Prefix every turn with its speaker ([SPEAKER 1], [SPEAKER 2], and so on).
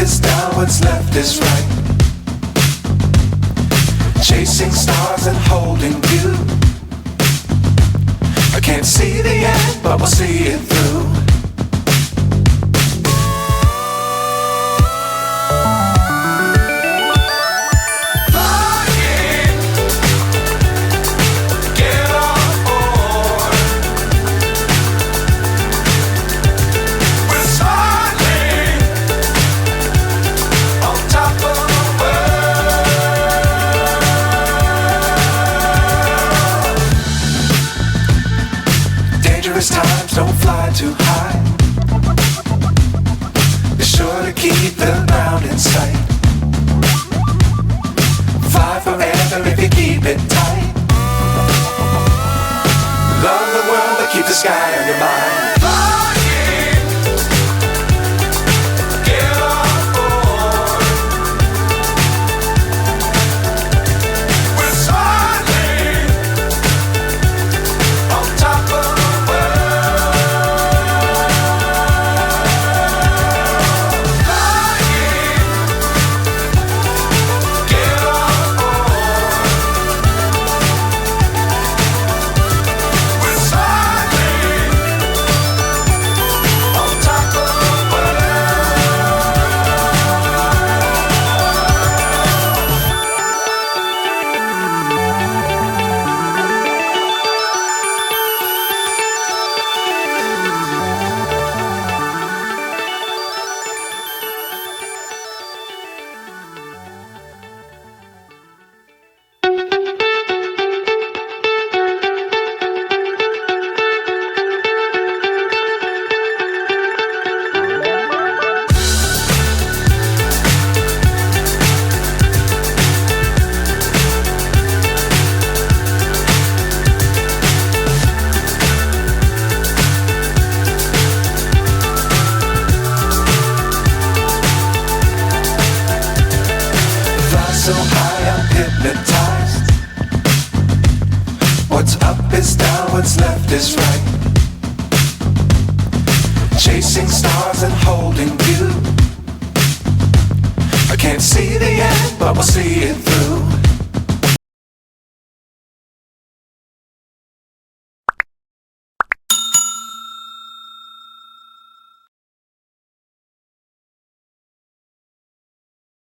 [SPEAKER 1] is down, what's left is right. Chasing stars and holding you. I can't see the end, but we'll see it through. Times don't fly too high. Be sure to keep the ground in sight. Fly forever if you keep it tight. Love the world but keep the sky on your mind. So high I'm hypnotized. What's up is down, what's left is right. Chasing stars and holding you. I can't see the end, but we'll see it through.